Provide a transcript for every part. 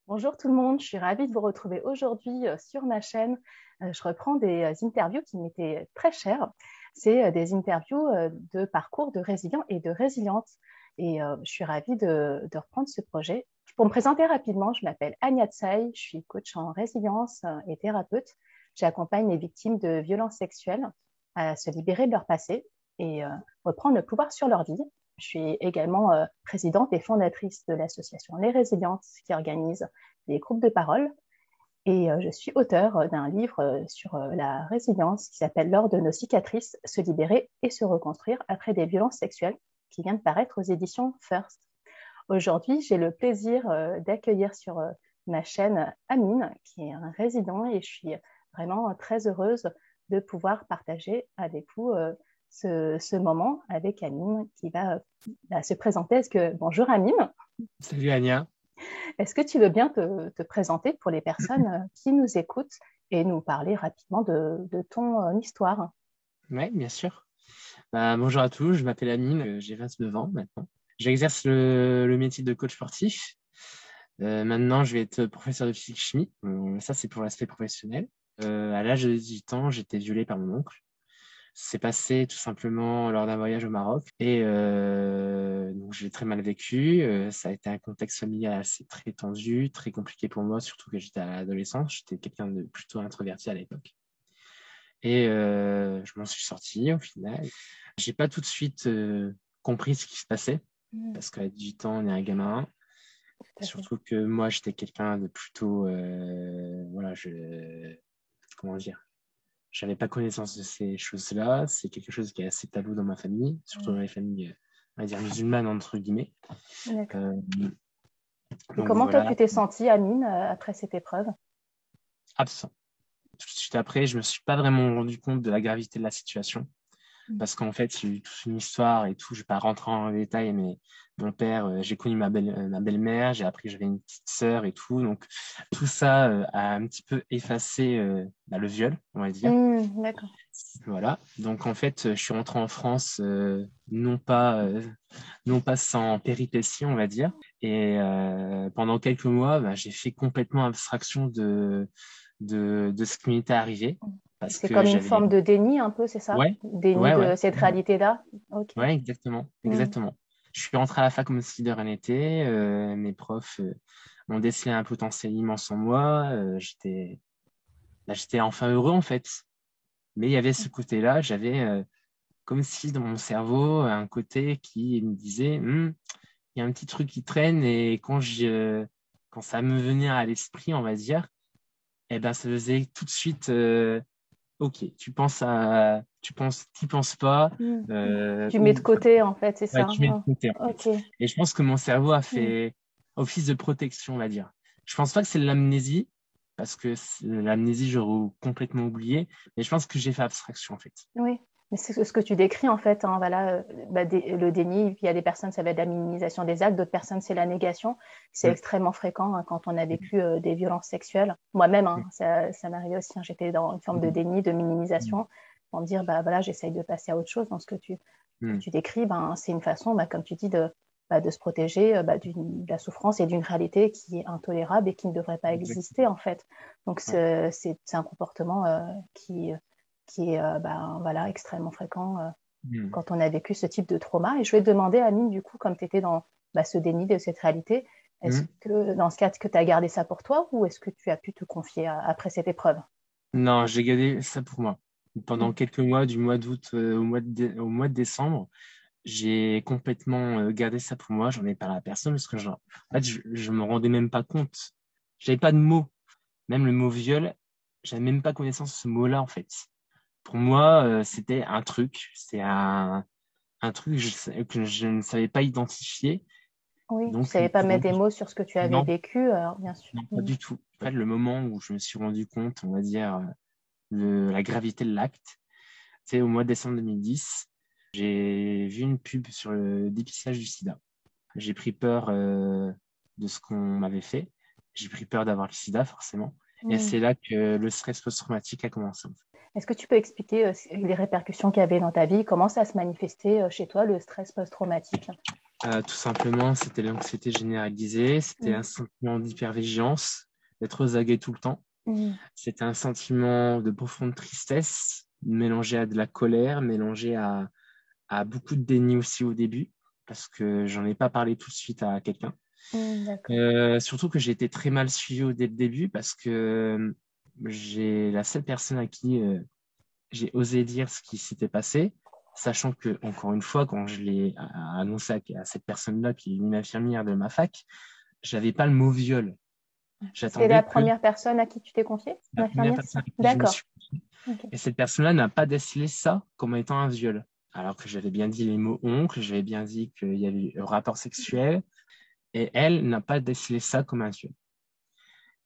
Bonjour tout le monde, je suis ravie de vous retrouver aujourd'hui sur ma chaîne. Je reprends des interviews qui m'étaient très chères. C'est des interviews de parcours de résilients et de résilientes. Et je suis ravie de reprendre ce projet. Pour me présenter rapidement, je m'appelle Anya Tsai, je suis coach en résilience et thérapeute. J'accompagne les victimes de violences sexuelles à se libérer de leur passé et reprendre le pouvoir sur leur vie. Je suis également présidente et fondatrice de l'association Les Résilientes qui organise des groupes de parole. Et je suis auteure d'un livre sur la résilience qui s'appelle L'or de nos cicatrices, se libérer et se reconstruire après des violences sexuelles, qui vient de paraître aux éditions First. Aujourd'hui, j'ai le plaisir d'accueillir sur ma chaîne Amine, qui est un résident, et je suis vraiment très heureuse de pouvoir partager avec vous ce moment avec Amine qui va se présenter. Bonjour Amine. Salut Anya. Est-ce que tu veux bien te présenter pour les personnes qui nous écoutent et nous parler rapidement de ton histoire? Oui, bien sûr. Bonjour à tous, je m'appelle Amine, j'ai 29 ans maintenant. J'exerce le métier de coach sportif. Maintenant, je vais être professeur de physique-chimie. Ça, c'est pour l'aspect professionnel. À l'âge de 18 ans, j'ai été violé par mon oncle. C'est passé tout simplement lors d'un voyage au Maroc et donc j'ai très mal vécu. Ça a été un contexte familial assez très tendu, très compliqué pour moi, surtout que j'étais à l'adolescence. J'étais quelqu'un de plutôt introverti à l'époque. Et je m'en suis sorti au final. J'ai pas tout de suite compris ce qui se passait parce qu'à 18 ans, on est un gamin. Surtout que moi, j'étais quelqu'un de plutôt, voilà, comment dire, j'avais pas connaissance de ces choses-là. C'est quelque chose qui est assez tabou dans ma famille, surtout dans les familles, on va dire musulmanes entre guillemets. Et Donc comment toi voilà, tu t'es sentie, Amine, après cette épreuve? absent. Tout de suite après, je me suis pas vraiment rendu compte de la gravité de la situation. Parce qu'en fait, il y a eu toute une histoire et tout. Je vais pas rentrer en détail, mais mon père, j'ai connu ma belle-mère, j'ai appris que j'avais une petite sœur et tout. Donc, tout ça a un petit peu effacé le viol, on va dire. D'accord. Voilà. Donc, en fait, je suis rentré en France, non pas sans péripéties, on va dire. Et pendant quelques mois, j'ai fait complètement abstraction de ce qui m'était arrivé. Parce C'est que comme une j'avais. forme de déni un peu, c'est ça? Ouais, Déni ouais, ouais. de cette réalité-là? Ok. Ouais, exactement, exactement. Je suis rentré à la fac comme si de rien n'était. Mes profs ont décelé un potentiel immense en moi. J'étais enfin heureux en fait. Mais il y avait ce côté-là. J'avais comme si dans mon cerveau un côté qui me disait, il y a un petit truc qui traîne et quand ça me venait à l'esprit, on va dire, eh ben ça faisait tout de suite. Ok, t'y penses pas. Tu mets de Ou côté, en fait, c'est Ouais, ça? tu mets de côté, en fait. Ok. Et je pense que mon cerveau a Mm. fait office de protection, on va dire. Je pense pas que c'est de l'amnésie, parce que l'amnésie, j'aurais complètement oublié, mais je pense que j'ai fait abstraction, en fait. Oui, mais c'est ce que tu décris en fait, hein, voilà, le déni, il y a des personnes, ça va être la minimisation des actes, d'autres personnes, c'est la négation. C'est Mm, extrêmement fréquent hein, quand on a vécu des violences sexuelles. Moi-même, mm, hein, ça m'arrivait aussi, hein, j'étais dans une forme de déni, de mm, minimisation, pour me dire, bah voilà, j'essaye de passer à autre chose. Dans ce que mm, tu décris, ben, c'est une façon, bah, comme tu dis, de se protéger de la souffrance et d'une réalité qui est intolérable et qui ne devrait pas exister exactement. en fait. Donc Ouais. c'est un comportement qui est ben, voilà, extrêmement fréquent Mm, quand on a vécu ce type de trauma. Et je vais te demander, Amine, du coup, comme tu étais dans ce déni de cette réalité, est-ce mm. que dans ce cas, que tu as gardé ça pour toi ou est-ce que tu as pu te confier après cette épreuve? Non, j'ai gardé ça pour moi. Pendant Mm. quelques mois, du mois d'août au mois de décembre, j'ai complètement gardé ça pour moi. J'en ai parlé à personne parce que en fait, je me rendais même pas compte. J'avais pas de mots. Même le mot viol, j'avais même pas connaissance de ce mot-là, en fait. Pour moi, c'était un truc. Un truc que je ne savais pas identifier. Oui, tu Donc, savais pas mettre des mots sur ce que tu avais non, vécu, alors bien sûr. non, pas du tout. En fait, le moment où je me suis rendu compte, on va dire, de la gravité de l'acte, c'est au mois de décembre 2010. J'ai vu une pub sur le dépistage du sida. J'ai pris peur de ce qu'on m'avait fait. J'ai pris peur d'avoir le sida, forcément. Et Mm. c'est là que le stress post-traumatique a commencé. Est-ce que tu peux expliquer les répercussions qu'il y avait dans ta vie? Comment ça se manifestait chez toi, le stress post-traumatique? Tout simplement, c'était l'anxiété généralisée, c'était un sentiment d'hypervigilance, d'être aux aguets tout le temps. C'était un sentiment de profonde tristesse, mélangé à de la colère, mélangé à beaucoup de déni aussi au début, parce que j'en ai pas parlé tout de suite à quelqu'un. Surtout que j'ai été très mal suivi dès le début, parce que j'ai la seule personne à qui j'ai osé dire ce qui s'était passé, sachant que, encore une fois, quand je l'ai annoncé à cette personne-là, qui est une infirmière de ma fac, j'avais pas le mot viol. C'est la première personne à qui tu t'es confié? La première personne à qui je me suis confié. Okay. Et cette personne-là n'a pas décelé ça comme étant un viol. Alors que j'avais bien dit les mots oncle, j'avais bien dit qu'il y avait eu un rapport sexuel, et elle n'a pas décelé ça comme un viol.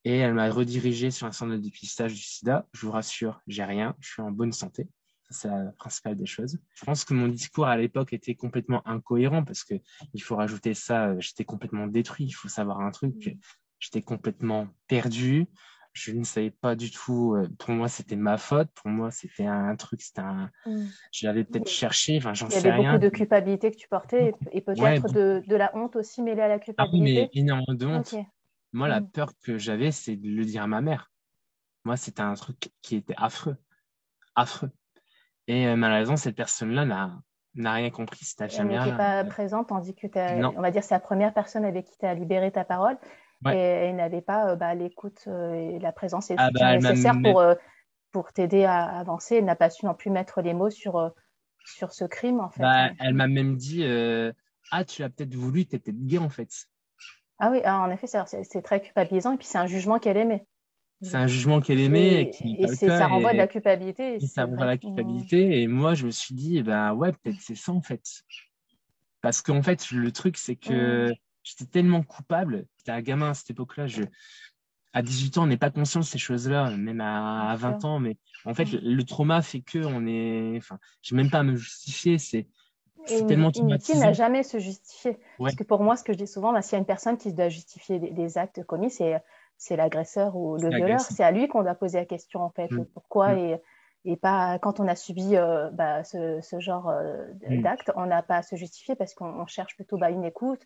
Et elle m'a redirigé sur un centre de dépistage du sida. Je vous rassure, j'ai rien, je suis en bonne santé. C'est la principale des choses. Je pense que mon discours à l'époque était complètement incohérent parce que il faut rajouter ça, j'étais complètement détruit. Il faut savoir un truc, j'étais complètement perdu. Je ne savais pas du tout. Pour moi, c'était ma faute. Pour moi, c'était un truc. Je l'avais peut-être cherché. Enfin, j'en sais rien. Il y avait beaucoup de culpabilité que tu portais et peut-être de la honte aussi mêlée à la culpabilité. Ah oui, mais énormément de honte. Okay. Moi, la peur que j'avais, c'est de le dire à ma mère. Moi, c'était un truc qui était affreux. Affreux. Et malheureusement, cette personne-là n'a rien compris. Cette infirmière. Elle n'était pas présente, tandis que on va dire c'est la première personne avec qui tu as libéré ta parole. Ouais. Et elle n'avait pas l'écoute et la présence et le soutien nécessaire pour t'aider à avancer. Elle n'a pas su non plus mettre les mots sur ce crime, en fait. Elle m'a même dit ah, tu l'as peut-être voulu, tu étais gay, en fait. Ah oui, en effet, c'est très culpabilisant. Et puis, c'est un jugement qu'elle aimait. C'est un jugement qu'elle aimait. Ça renvoie de la culpabilité. Et ça renvoie de la culpabilité. Et moi, je me suis dit, ouais, peut-être c'est ça, en fait. Parce qu'en fait, le truc, c'est que j'étais tellement coupable. J'étais un gamin à cette époque-là. À 18 ans, on n'est pas conscient de ces choses-là, même à 20 ans. Mais en fait, le trauma fait que on est. Enfin, j'ai même pas à me justifier. C'est tellement traumatisant. Une victime n'a jamais se justifier. Ouais. Parce que pour moi, ce que je dis souvent, s'il y a une personne qui doit justifier des actes commis, c'est l'agresseur ou le violeur. C'est à lui qu'on doit poser la question, en fait. Pourquoi et pas quand on a subi ce genre d'acte, on n'a pas à se justifier parce qu'on cherche plutôt une écoute,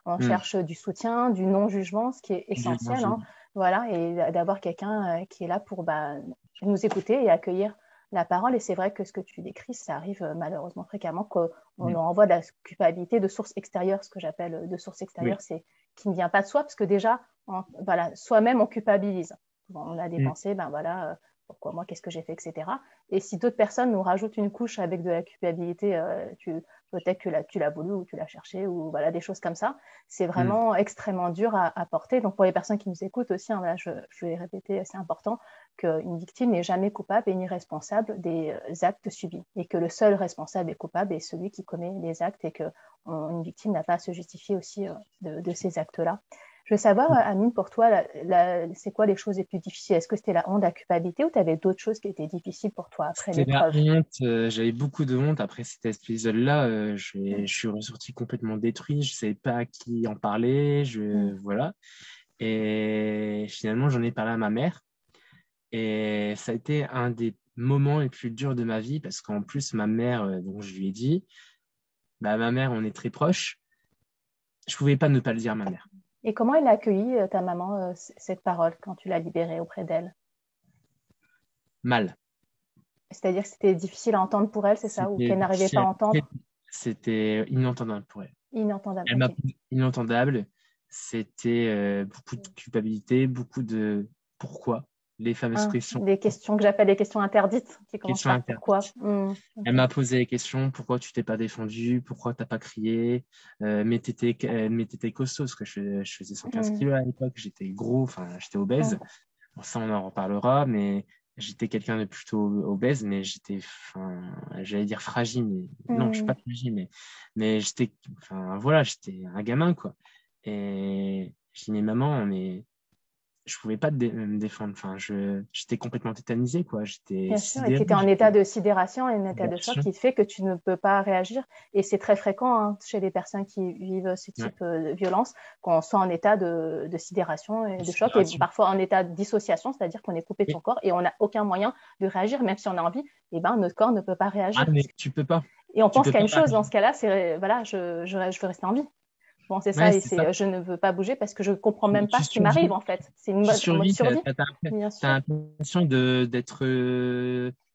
on cherche du soutien, du non-jugement, ce qui est essentiel. Voilà, et d'avoir quelqu'un qui est là pour nous écouter et accueillir la parole. Et c'est vrai que ce que tu décris, ça arrive malheureusement fréquemment qu'on envoie de la culpabilité de source extérieure. Ce que j'appelle de source extérieure, c'est qui ne vient pas de soi, parce que déjà, soi-même, on culpabilise. On a des pensées, pourquoi moi, qu'est-ce que j'ai fait, etc. Et si d'autres personnes nous rajoutent une couche avec de la culpabilité, peut-être que tu l'as voulu ou tu l'as cherché, ou des choses comme ça, c'est vraiment extrêmement dur à porter. Donc pour les personnes qui nous écoutent aussi, je vais répéter, c'est important qu'une victime n'est jamais coupable et ni responsable des actes subis, et que le seul responsable et coupable est celui qui commet les actes, et qu'une victime n'a pas à se justifier aussi de ces actes-là. Je veux savoir, Amine, pour toi, c'est quoi les choses les plus difficiles? Est-ce que c'était la honte, la culpabilité, ou tu avais d'autres choses qui étaient difficiles pour toi après l'épreuve? C'était la honte. J'avais beaucoup de honte après cet épisode-là. Je suis ressorti complètement détruit. Je ne savais pas à qui en parler. Voilà. Et finalement, j'en ai parlé à ma mère. Et ça a été un des moments les plus durs de ma vie, parce qu'en plus, ma mère, donc je lui ai dit, ma mère, on est très proches. Je ne pouvais pas ne pas le dire à ma mère. Et comment elle a accueilli, ta maman, cette parole quand tu l'as libérée auprès d'elle? Mal. C'est-à-dire que c'était difficile à entendre pour elle, c'est ça? Ou qu'elle n'arrivait pas à entendre? C'était inentendable pour elle. Inentendable. Elle m'a inentendable. C'était beaucoup de culpabilité, beaucoup de pourquoi, les fameuses questions. Des questions que j'appelle les questions interdites, qui commencent par pourquoi. Elle m'a posé les questions: pourquoi tu t'es pas défendu, pourquoi t'as pas crié, mais t'étais costaud, parce que je faisais 115 kilos à l'époque, j'étais gros, enfin j'étais obèse. Bon, ça on en reparlera, mais j'étais quelqu'un de plutôt obèse, mais j'étais, j'allais dire fragile, mais non, je suis pas fragile, mais j'étais, j'étais un gamin, quoi. Et je dis, mais maman, je pouvais pas me défendre. J'étais complètement tétanisé, quoi. Bien sûr, et tu étais en état de sidération, un état de choc qui fait que tu ne peux pas réagir. Et c'est très fréquent chez les personnes qui vivent ce type de violence, qu'on soit en état de sidération et de choc, et parfois en état de dissociation, c'est-à-dire qu'on est coupé de son corps et on n'a aucun moyen de réagir, même si on a envie. Notre corps ne peut pas réagir. Ah, mais tu peux pas. Et on pense qu'à une chose dans ce cas-là, c'est je veux rester en vie. Bon, c'est ça, Ouais, et c'est ça. je ne veux pas bouger parce que je comprends même pas Tu ce qui m'arrive, survis, en fait. C'est une tu mode, en mode survis, survie, bien t'as sûr. l'impression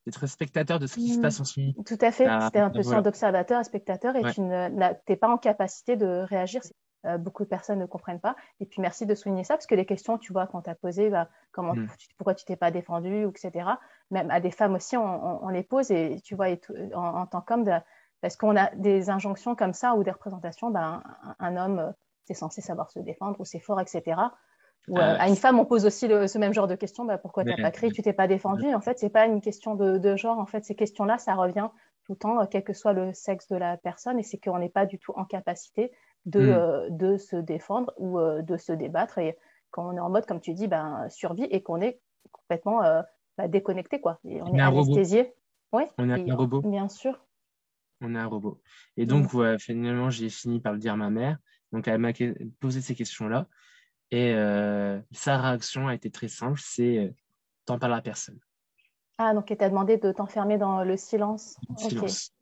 d'être spectateur de ce qui se Mm. passe en ce moment. Tout à fait. C'était un position Voilà. d'observateur et spectateur et Ouais. tu n'es pas en capacité de réagir. Beaucoup de personnes ne comprennent pas. Et puis merci de souligner ça parce que les questions, tu vois, quand tu as posé, bah, Mm. pourquoi tu t'es pas défendu, etc. Même à des femmes aussi, on les pose et tu vois, en tant qu'homme, parce qu'on a des injonctions comme ça ou des représentations, bah, un homme, c'est censé savoir se défendre ou c'est fort, etc. Ou Ah ouais. à une femme, on pose aussi ce même genre de questions. Bah, pourquoi tu n'as pas Ouais. crié, tu t'es pas défendu. Et en fait, c'est pas une question de genre. En fait, ces questions-là, ça revient tout le temps, quel que soit le sexe de la personne. Et c'est qu'on n'est pas du tout en capacité Mm. de se défendre ou de se débattre. Et quand on est en mode, comme tu dis, ben, survie et qu'on est complètement déconnecté, quoi. Et on On est est un robot. anesthésié. Oui, On est un robot. bien sûr. On est un robot. Et Mm. donc, ouais, finalement, j'ai fini par le dire à ma mère. Donc, elle m'a posé ces questions-là. Et sa réaction a été très simple, c'est t'en parles à personne. Ah, donc elle t'a demandé de t'enfermer dans le silence. Ok, Silence.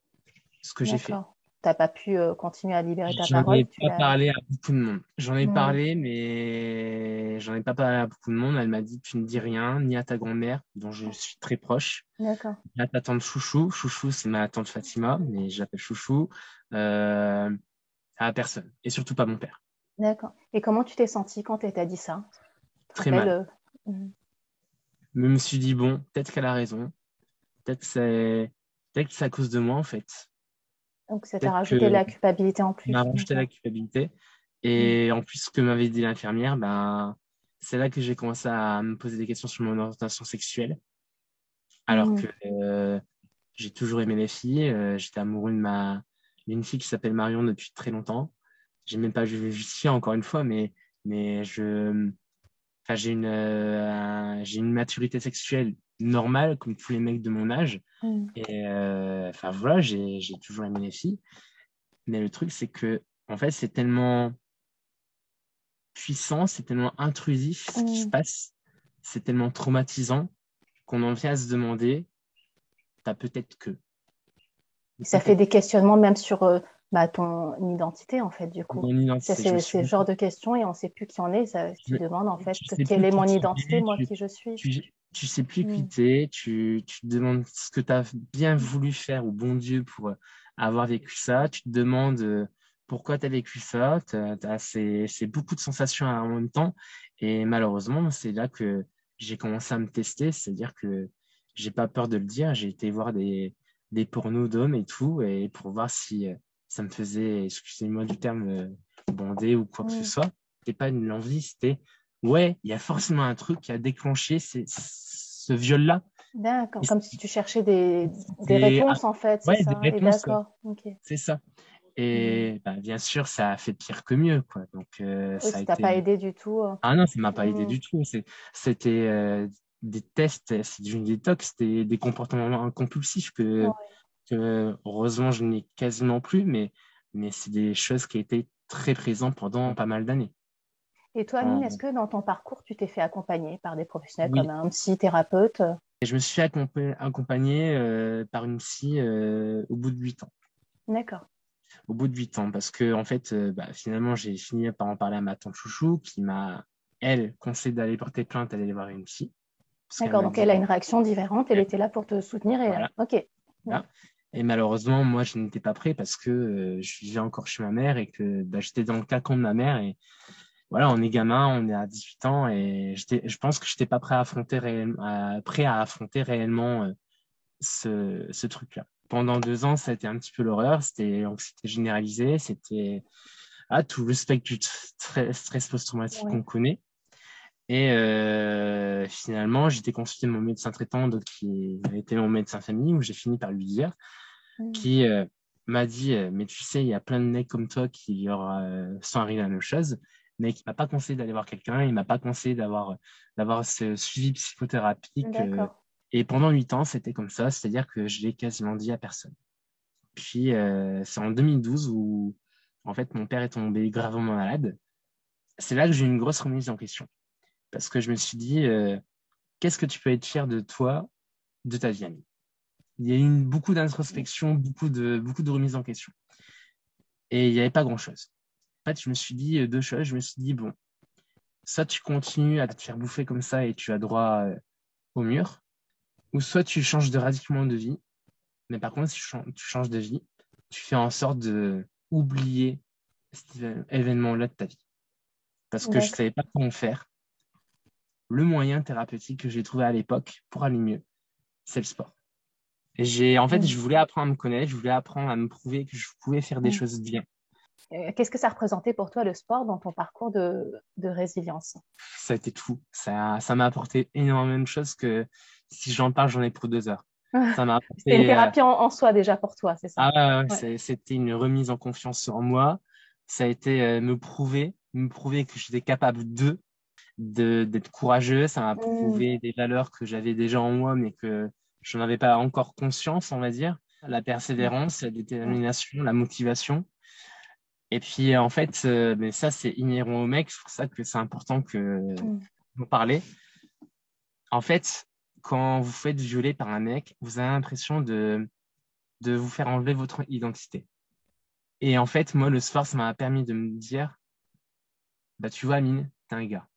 Ce que j'ai fait. d'accord. T'as pas pu continuer à libérer ta J'en ai parole. Tu pas l'as. parlé à beaucoup de monde. J'en ai Mm. parlé, mais j'en ai pas parlé à beaucoup de monde. Elle m'a dit, tu ne dis rien, ni à ta grand-mère, dont je suis très proche, D'accord. ni à ta tante Chouchou. Chouchou, c'est ma tante Fatima, mais je l'appelle Chouchou. Euh, à personne. Et surtout pas mon père. D'accord. Et comment tu t'es sentie quand elle t'a dit ça? Tu te Très rappelles mal. mm. Je me suis dit, bon, peut-être qu'elle a raison. Peut-être que peut-être que c'est à cause de moi, en fait. Donc ça t'a Peut-être rajouté de que la culpabilité en m'a plus. rajouté la D'accord. culpabilité. Mm. Et en plus, ce que m'avait dit l'infirmière, ben, c'est là que j'ai commencé à me poser des questions sur mon orientation sexuelle. Alors Mm. que j'ai toujours aimé les filles. J'étais amoureux d'une fille qui s'appelle Marion depuis très longtemps. J'ai même pas justifié encore une fois, mais enfin, j'ai une maturité sexuelle normale, comme tous les mecs de mon âge. Mm. Et enfin voilà, j'ai toujours aimé les filles. Mais le truc, c'est que, en fait, c'est tellement puissant, c'est tellement intrusif ce qui se Mm. passe, c'est tellement traumatisant qu'on en vient à se demander, t'as peut-être que, Ça fait peut-être des questionnements même sur ton identité, en fait, du coup. mon identité. Je me suis C'est ce beaucoup, genre de questions et on ne sait plus qui on est. Ça, je tu me- demandes, en fait, tu sais quelle plus est qui mon tu identité, es, moi, qui je suis. tu sais plus qui Mm. t'es, tu te demandes ce que tu as bien voulu faire au bon Dieu pour avoir vécu ça, tu te demandes pourquoi tu as vécu ça, c'est beaucoup de sensations en même temps, et malheureusement, c'est là que j'ai commencé à me tester, c'est-à-dire que j'ai pas peur de le dire, j'ai été voir des pornos d'hommes et tout, et pour voir si ça me faisait, excusez-moi du terme, bander ou quoi que ce Mm. soit. C'était pas une envie, c'était ouais, il y a forcément un truc qui a déclenché ce viol-là. D'accord. Et Comme si tu cherchais des c'est réponses, en fait, c'est ouais, des ça. Et réponses, ouais, d'accord. Ok. c'est ça. Mm. Et bah, bien sûr, ça a fait pire que mieux, quoi. Donc Oui, ça a ça t'a pas été aidé du tout. ah non, ça m'a pas aidé Mm. du tout. C'était des tests, c'est du détox, c'était des comportements compulsifs Ouais. que heureusement je n'ai quasiment plus, mais c'est des choses qui étaient très présentes pendant pas mal d'années. Et toi, Amine, est-ce En- que dans ton parcours, tu t'es fait accompagner par des professionnels comme Oui, un psy-thérapeute? et je me suis fait accompagné par une psy au bout de 8 ans. D'accord. Au bout de 8 ans, parce que en fait, bah, finalement, j'ai fini par en parler à ma tante Chouchou, qui m'a, elle, conseillé d'aller porter plainte, d'aller voir une psy, parce qu'elle D'accord. m'a Donc, elle a dit, une réaction différente. Elle était là pour te soutenir. Et, voilà, ok. Mm. voilà. Et malheureusement, moi, je n'étais pas prêt parce que je vivais encore chez ma mère et que bah, j'étais dans le cacon de ma mère. Et voilà, on est gamin, on est à 18 ans et je pense que je n'étais pas prêt à affronter prêt à affronter réellement ce truc-là. Pendant 2 ans, ça a été un petit peu l'horreur. C'était anxiété généralisée, c'était tout le spectre du stress post-traumatique Ouais. qu'on connaît. Et finalement, j'ai été consulté mon médecin traitant, donc qui a été mon médecin famille, où j'ai fini par lui dire, Mm. qui m'a dit, mais tu sais, il y a plein de mecs comme toi qui leur sont arrivés à la même chose, mais qui m'a pas conseillé d'aller voir quelqu'un, il m'a pas conseillé d'avoir ce suivi psychothérapique. D'accord. Et pendant 8 ans, c'était comme ça, c'est-à-dire que je l'ai quasiment dit à personne. Puis c'est en 2012 où en fait mon père est tombé gravement malade. C'est là que j'ai eu une grosse remise en question parce que je me suis dit qu'est-ce que tu peux être fier de toi, de ta vie, Annie. Il y a eu beaucoup d'introspection, beaucoup de remise en question et il n'y avait pas grand-chose. En fait, je me suis dit deux choses. Je me suis dit, bon, soit tu continues à te faire bouffer comme ça et tu as droit au mur, ou soit tu changes radicalement de vie. Mais par contre, si tu changes de vie, tu fais en sorte de oublier cet événement-là de ta vie. Parce que je ne D'accord. savais pas comment faire. Le moyen thérapeutique que j'ai trouvé à l'époque pour aller mieux, c'est le sport. En fait, Mm. je voulais apprendre à me connaître, je voulais apprendre à me prouver que je pouvais faire des Mm. choses bien. Qu'est-ce que ça représentait pour toi le sport dans ton parcours de résilience? Ça a été tout. Ça m'a apporté énormément de choses que si j'en parle, j'en ai pour 2 heures. Ça m'a C'était une apporté. thérapie en soi déjà pour toi, c'est ça? Ah ouais, ouais, Ouais. c'était une remise en confiance sur moi. Ça a été me prouver que j'étais capable d'être courageux. Ça m'a Mm. prouvé des valeurs que j'avais déjà en moi, mais que je n'en avais pas encore conscience, on va dire. La Mm. persévérance, la Mm. détermination, la motivation. Et puis, en fait, mais ça, c'est inhérent au mec. C'est pour ça que c'est important Mm. d'en parler. En fait, quand vous faites violer par un mec, vous avez l'impression de vous faire enlever votre identité. Et en fait, moi, le sport, ça m'a permis de me dire, bah, tu vois, Amine, t'es un gars,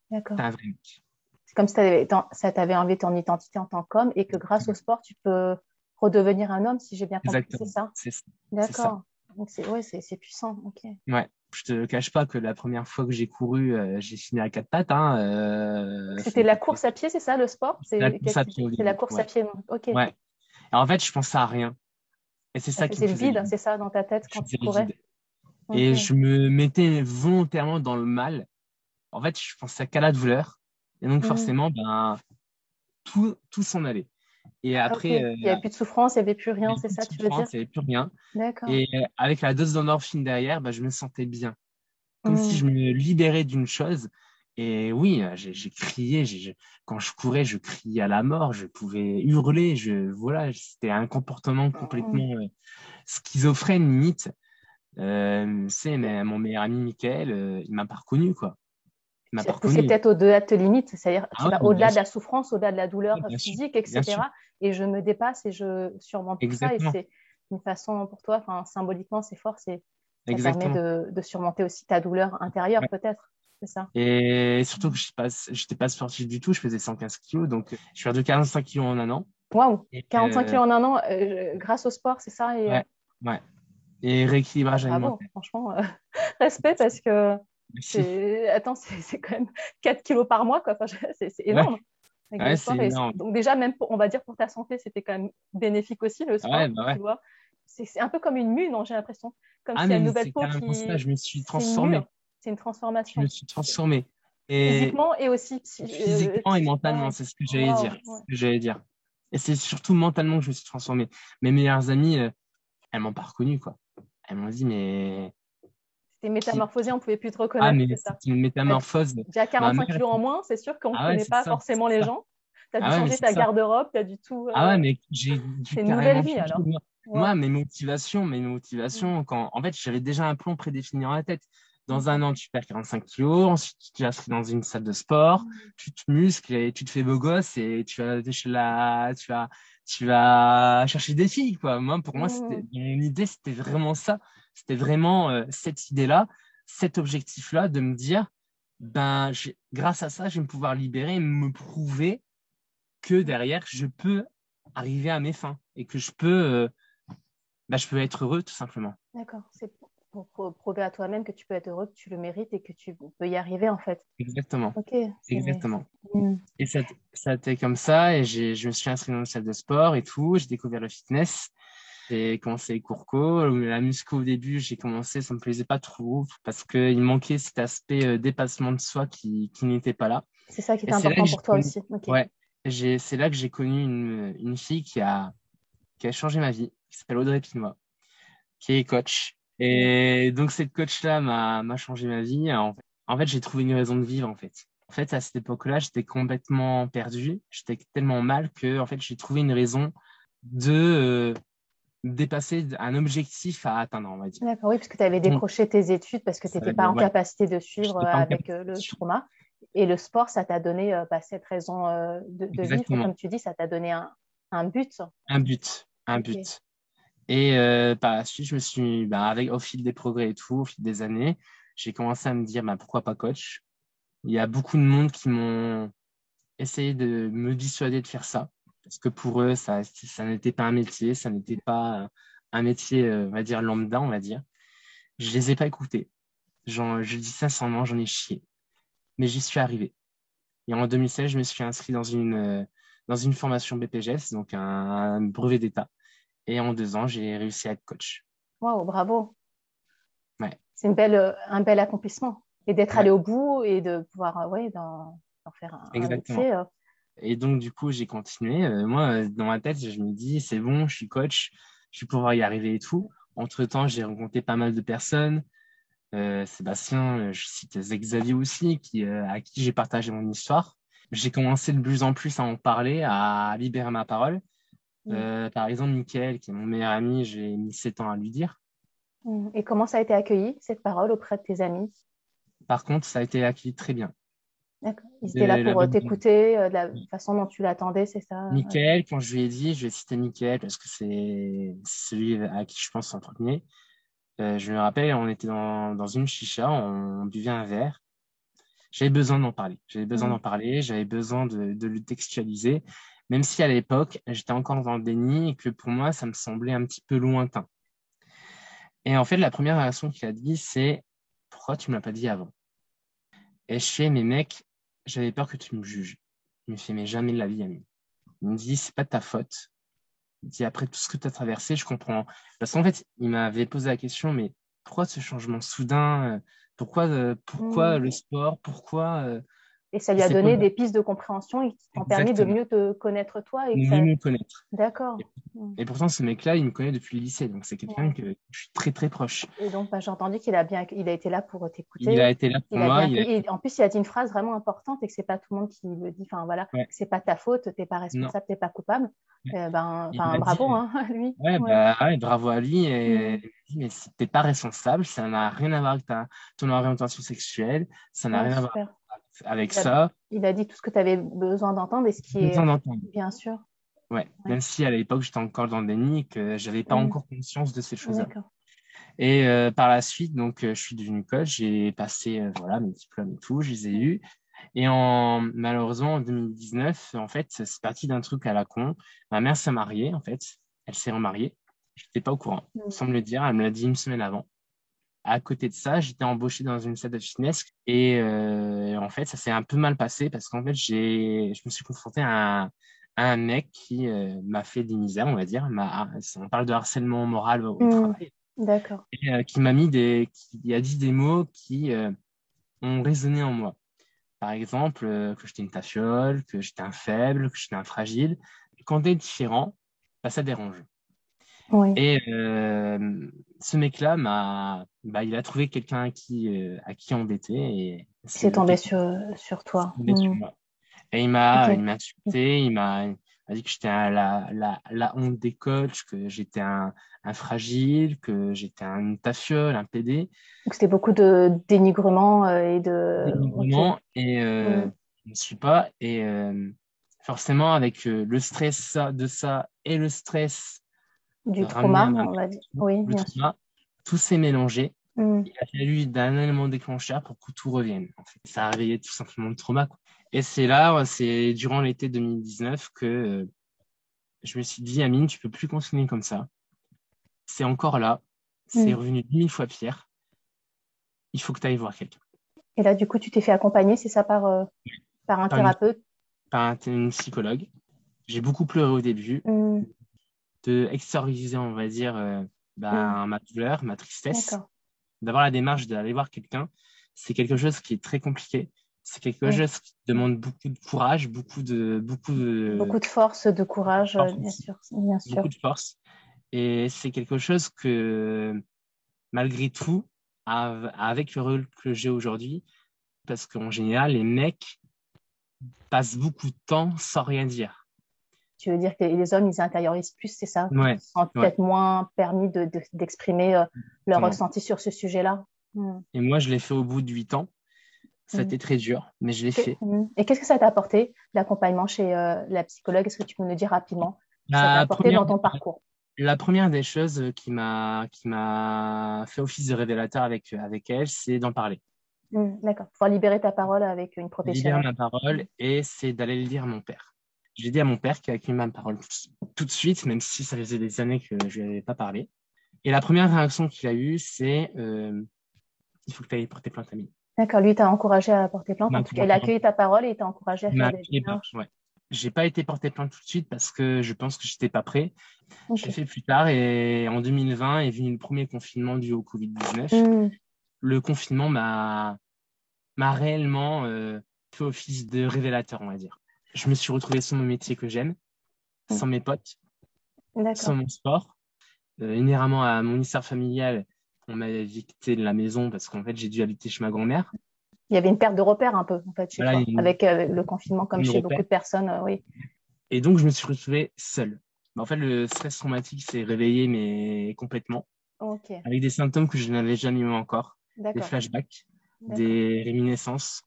t'es D'accord. un vrai mec. C'est comme si ça t'avait enlevé ton identité en tant qu'homme et que grâce au sport, tu peux redevenir un homme, si j'ai bien compris, c'est Exactement, ça? c'est ça. C'est ça. D'accord. Donc ouais, c'est puissant. Ok. Ouais, je te cache pas que la première fois que j'ai couru, j'ai fini à quatre pattes. Hein, C'était la course à pied, c'est ça, le sport? la course à pied au C'est la début. course à Ouais, pied, non? Ok. ouais. Et en fait, je pensais à rien. Et c'est Ça ça qui me faisait le faisait vide, vivre. c'est ça, dans ta tête Je quand tu faisais courais? vide. Ok. Et je me mettais volontairement dans le mal. En fait, je pensais qu'à la douleur. Et donc, Hmm. forcément, ben, tout s'en allait. Et Ah, ok. après, Il n'y avait plus de souffrance, il n'y avait plus il rien, n'y avait c'est plus de ça, tu veux dire? souffrance, il n'y avait plus rien. D'accord. Et avec la dose d'endorphine derrière, ben, je me sentais bien. Comme si Hmm. je me libérais d'une chose. Et oui, j'ai crié. Quand je courais, je criais à la mort. Je pouvais hurler. Voilà, c'était un comportement Hmm. complètement schizophrène, limite. Mais mon meilleur ami, Michael, il m'a pas reconnu, quoi. Il m'a Ça pas te poussait reconnu. peut-être au-delà de tes limites, c'est-à-dire Ah tu ouais, vas mais bien au-delà de la sûr. souffrance, au-delà de la douleur Ouais, bien sûr. physique, Bien sûr. etc. Et je me dépasse et je surmonte tout ça. Et Exactement. c'est une façon pour toi, enfin, symboliquement, c'est fort, ça permet Exactement. de surmonter aussi ta douleur intérieure, Ouais. peut-être. C'est ça. Et surtout que j'étais pas sportif du tout. Je faisais 115 kilos. Donc, je suis perdu 45 kilos en un an. Waouh, Et, 45 kilos en un an, grâce au sport, c'est ça. Et ouais, ouais. Et rééquilibrage bravo, alimentaire. franchement, respect parce que Merci. attends, c'est quand même 4 kilos par mois, quoi. Enfin, c'est Ouais, énorme avec le ouais, c'est sport. énorme. Donc déjà, même on va dire pour ta santé, c'était quand même bénéfique aussi le Ouais, sport, bah tu ouais. vois. C'est un peu comme une mue, non, j'ai l'impression. Comme Ah, s'il y a une mais nouvelle c'est peau carrément ça. qui... Je me suis C'est une mue, transformé. c'est une Je me transformation. suis transformé. Et Physiquement et aussi physiquement et mentalement, ouais. c'est ce que j'allais dire. Waouh, C'est ouais. ce que j'allais dire. Et c'est surtout mentalement que je me suis transformé. Mes meilleures amies, elles m'ont pas reconnu, quoi. Elles m'ont dit, mais C'était métamorphosé, on ne pouvait plus te ah, reconnaître, mais c'est ça. c'est une Bah, métamorphose. déjà Ma 45 mère, kilos en moins, c'est sûr qu'on ne ah ouais, connaît c'est pas ça, forcément c'est les ça. gens. Tu as dû Ah ouais, mais changer c'est ta ça. garde-robe, tu as du tout. Ah ouais, mais j'ai dû C'est une nouvelle carrément vie changer. alors. Moi, Waouh. mes motivations, en fait, j'avais déjà un plan prédéfini dans la tête. Dans un D'accord. an, tu perds 45 kilos, ensuite, tu t'inscris dans une salle de sport, tu te muscles et tu te fais beau gosse et tu vas chercher des filles, quoi. Moi, pour moi, Mm. mon idée, c'était vraiment ça. C'était vraiment cette idée-là, cet objectif-là de me dire, ben, grâce à ça, je vais me pouvoir libérer et me prouver que derrière, je peux arriver à mes fins et que je peux être heureux tout simplement. D'accord. C'est pour prouver à toi-même que tu peux être heureux, que tu le mérites et que tu peux y arriver en fait. Exactement. Ok. Exactement. Mm. Et ça a été comme ça et je me suis inscrit dans une salle de sport et tout. J'ai découvert le fitness. J'ai commencé les cours co. La muscu au début, j'ai commencé, ça me plaisait pas trop parce qu'il manquait cet aspect dépassement de soi qui n'était pas là. C'est ça qui Et est c'est là important que j'ai pour toi connu, aussi. Ok. ouais, c'est là que j'ai connu une fille qui a changé ma vie, qui s'appelle Audrey Pinois, qui est coach. Mm. Et donc, cette coach-là m'a changé ma vie. En fait, j'ai trouvé une raison de vivre, en fait. En fait, à cette époque-là, j'étais complètement perdu. J'étais tellement mal que, en fait, j'ai trouvé une raison de dépasser un objectif à atteindre, on va dire. D'accord, oui, parce que tu avais Donc, décroché tes études parce que tu n'étais pas en ouais, capacité de suivre j'étais pas en avec capacité de le suivre. trauma. Et le sport, ça t'a donné bah, cette raison de vivre. Exactement. Comme tu dis, ça t'a donné un but. Un but, un Ok. but. Et par la suite, je me suis, au fil des progrès et tout, au fil des années, j'ai commencé à me dire, pourquoi pas coach? Il y a beaucoup de monde qui m'ont essayé de me dissuader de faire ça. Parce que pour eux, ça n'était pas un métier, ça n'était pas un métier, on va dire, lambda, on va dire. Je les ai pas écoutés. Je dis sincèrement, j'en ai chié. Mais j'y suis arrivé. Et en 2016, je me suis inscrit dans une formation BPGS, donc un brevet d'État. Et en 2 ans, j'ai réussi à être coach. Waouh, bravo. Ouais, C'est un bel accomplissement. Et d'être allé ouais, au bout et de pouvoir d'en faire un exactement. métier. Et donc, du coup, j'ai continué. Moi, dans ma tête, je me dis, c'est bon, je suis coach, je vais pouvoir y arriver et tout. Entre-temps, j'ai rencontré pas mal de personnes. Sébastien, je cite Xavier aussi, à qui j'ai partagé mon histoire. J'ai commencé de plus en plus à en parler, à libérer ma parole. Mm. Par exemple, Mickaël, qui est mon meilleur ami, j'ai mis 7 ans à lui dire. Mm. Et comment ça a été accueilli, cette parole, auprès de tes amis? Par contre, ça a été accueilli très bien. D'accord. Ils étaient là De la pour bonne manière. t'écouter de la façon dont tu l'attendais, c'est ça? Mickaël, quand je lui ai dit, je vais citer Mickaël parce que c'est celui à qui je pense en premier. Je me rappelle, on était dans une chicha, on buvait un verre. J'avais besoin d'en parler. J'avais besoin Mm. d'en parler, j'avais besoin de le textualiser, même si à l'époque, j'étais encore dans le déni et que pour moi, ça me semblait un petit peu lointain. Et en fait, la première réaction qu'il a dit, c'est pourquoi tu ne me l'as pas dit avant? Et je fais, mais mec, j'avais peur que tu me juges. Il me fait, mais jamais de la vie, ami. Il me dit, c'est pas de ta faute. Il dit, après tout ce que tu as traversé, je comprends. Parce qu'en fait, il m'avait posé la question, mais pourquoi ce changement soudain? Pourquoi Mm. le sport? Pourquoi Et ça lui il a s'est donné posé des pistes de compréhension et qui t'ont permis de exactement, mieux te connaître toi et de que mieux ça. me connaître. D'accord. Mm. Et pourtant, ce mec-là, il me connaît depuis le lycée, donc c'est quelqu'un Ouais. que je suis très très proche. Et donc, j'ai entendu il a été là pour Il a t'écouter. été là pour Il a moi, bien accueilli. Et en plus, il a dit une phrase vraiment importante et que c'est pas tout le monde qui le dit. Enfin, voilà, que ouais, c'est pas ta faute, t'es pas non, responsable, t'es pas coupable. ouais. Il Enfin, m'a dit, bravo, hein, à lui. ouais, Ouais. ouais, bravo à lui. Et Mm. il m'a dit, mais si t'es pas responsable, ça n'a rien à voir avec ton orientation sexuelle, ça n'a Ouais, rien à voir super. avec Il a, ça. il a dit tout ce que tu avais besoin d'entendre et ce qui Besoin est d'entendre. bien sûr. Ouais, Ouais. même si à l'époque j'étais encore dans le déni, que j'avais pas Mm. encore conscience de ces choses-là. D'accord. Et par la suite, donc je suis devenu coach, j'ai passé voilà mes diplômes et tout, je les ai Mm. eus. Et malheureusement en 2019, en fait, c'est parti d'un truc à la con. Ma mère s'est mariée en fait, elle s'est remariée. Je n'étais pas au courant, Mm. sans me le dire, elle me l'a dit une semaine avant. À côté de ça, j'étais embauché dans une salle de fitness et en fait, ça s'est un peu mal passé parce qu'en fait, je me suis confronté à un mec qui m'a fait des misères, on va dire. On parle de harcèlement moral au Mm. travail D'accord. et qui a dit des mots qui ont résonné en moi. Par exemple, que j'étais une tafiole, que j'étais un faible, que j'étais un fragile. Quand t'es différent, ça dérange. Oui. Et ce mec-là il a trouvé quelqu'un à qui embêter et C'est c'est tombé quelqu'un sur qui s'est toi. tombé sur Mm. moi. Et Ok. il m'a insulté, il m'a dit que j'étais la honte des coachs, que j'étais un fragile, que j'étais une tafiole, un PD, Donc, c'était beaucoup de dénigrement et de. Ok. dénigrement, et Mm. je ne suis pas. Et forcément, avec le stress de ça et le stress Du ramené à trauma, ma mère, on va dire. Oui, le bien sûr. trauma, tout s'est mélangé. Mm. Il a fallu d'un élément déclencheur pour que tout revienne. En fait. Ça a réveillé tout simplement le trauma, quoi. Et c'est durant l'été 2019 que je me suis dit, Amine, tu peux plus continuer comme ça. C'est encore là. C'est Mm. revenu 1000 fois pire. Il faut que tu ailles voir quelqu'un. Et là, du coup, tu t'es fait accompagner, c'est ça, par un Pas une, thérapeute? pas une psychologue. J'ai beaucoup pleuré au début, Mm. de extérioriser, on va dire, Mm. ma douleur, ma tristesse. D'accord. D'avoir la démarche d'aller voir quelqu'un, c'est quelque chose qui est très compliqué. C'est quelque Oui. chose qui demande beaucoup de courage, Beaucoup de force, de courage, force bien aussi, sûr, bien sûr. beaucoup de force. Et c'est quelque chose que, malgré tout, avec le rôle que j'ai aujourd'hui, parce qu'en général, les mecs passent beaucoup de temps sans rien dire. Tu veux dire que les hommes, ils intériorisent plus, c'est ça? Ils Ouais, se sentent ouais, peut-être moins permis d'exprimer leur exactement. ressenti sur ce sujet-là. Mm. Et moi, je l'ai fait au bout de 8 ans. Ça a Mm. été très dur, mais je l'ai fait. Et qu'est-ce que ça t'a apporté, l'accompagnement chez la psychologue? Est-ce que tu peux me le dire rapidement? Ce que ça t'a La apporté première, dans ton parcours? La première des choses qui m'a fait office de révélateur avec elle, c'est d'en parler. D'accord. Pouvoir libérer ta parole avec une Libérer professionnelle. ma parole et c'est d'aller le dire à mon père. Je l'ai dit à mon père qui a accueilli ma parole tout de suite, même si ça faisait des années que je lui avais pas parlé. Et la première réaction qu'il a eue, c'est il faut que tu ailles porter plainte à Mine. D'accord. Lui t'a encouragé à porter plainte. Il m'a En tout cas, il a accueilli ta parole et il t'a encouragé à il m'a faire des appuyé pas. démarches. Ouais. J'ai pas été porter plainte tout de suite parce que je pense que j'étais pas prêt. Je Ok. l'ai fait plus tard et en 2020 est venu le premier confinement dû au Covid-19. Hmm. Le confinement m'a réellement fait office de révélateur, on va dire. Je me suis retrouvé sans mon métier que j'aime, sans mes potes, sans D'accord. mon sport. Inhéremment à mon histoire familiale, on m'a évicté de la maison parce qu'en fait, j'ai dû habiter chez ma grand-mère. Il y avait une perte de repère un peu, en fait, chez Voilà, toi, il y a avec le confinement, comme une chez beaucoup repère. de personnes, oui. Et donc, je me suis retrouvé seul. En fait, le stress traumatique s'est réveillé, mais complètement, Ok. avec des symptômes que je n'avais jamais eu encore, des D'accord. flashbacks, D'accord. des réminiscences,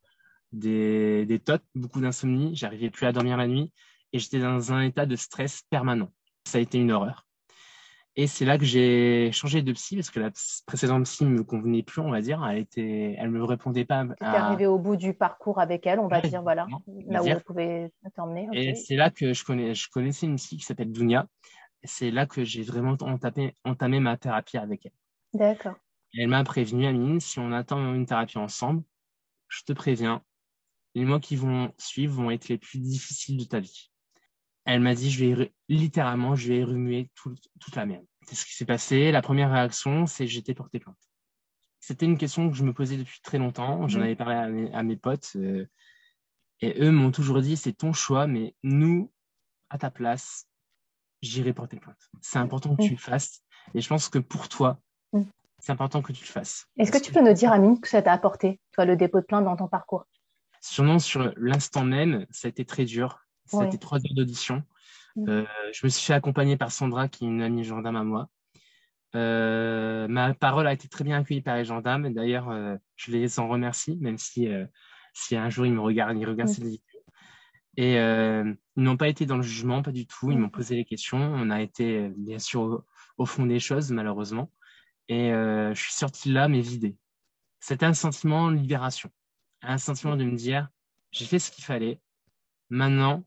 des thoughts, beaucoup d'insomnie. J'arrivais plus à dormir la nuit et j'étais dans un état de stress permanent. Ça a été une horreur. Et c'est là que j'ai changé de psy parce que la précédente psy me convenait plus, on va dire. Elle me répondait pas Tu étais à, arrivé au bout du parcours avec elle, on va dire, voilà, exactement, on va là où elle dire. pouvait t'emmener. Ok. Et c'est là que je connaissais une psy qui s'appelle Dounia. Et c'est là que j'ai vraiment entamé ma thérapie avec elle. D'accord. Et elle m'a prévenu, Amine, si on attend une thérapie ensemble, je te préviens, les mois qui vont suivre vont être les plus difficiles de ta vie. Elle m'a dit, littéralement, je vais remuer toute la merde. C'est ce qui s'est passé. La première réaction, c'est que j'étais porté plainte. C'était une question que je me posais depuis très longtemps. J'en Mhm. avais parlé à mes potes et eux m'ont toujours dit, c'est ton choix, mais nous, à ta place, j'irai porter plainte. C'est important que tu Mhm. le fasses. Et je pense que pour toi, Mhm. c'est important que tu le fasses. Est-ce que Parce tu que peux nous dire, Amine, que ça t'a apporté, toi, le dépôt de plainte dans ton parcours? sûrement sur l'instant même, ça a été très dur. Ça a été Oui. 3 heures d'audition. Mhm. Je me suis fait accompagner par Sandra, qui est une amie gendarme à moi. Ma parole a été très bien accueillie par les gendarmes. D'ailleurs, je les en remercie, même si un jour ils regardent Mhm. cette vidéo. Et ils n'ont pas été dans le jugement, pas du tout. Ils m'ont Ok. posé les questions. On a été, bien sûr, au fond des choses, malheureusement. Et je suis sorti de là, mais vidé. C'était un sentiment de libération, un sentiment de me dire, j'ai fait ce qu'il fallait. Maintenant,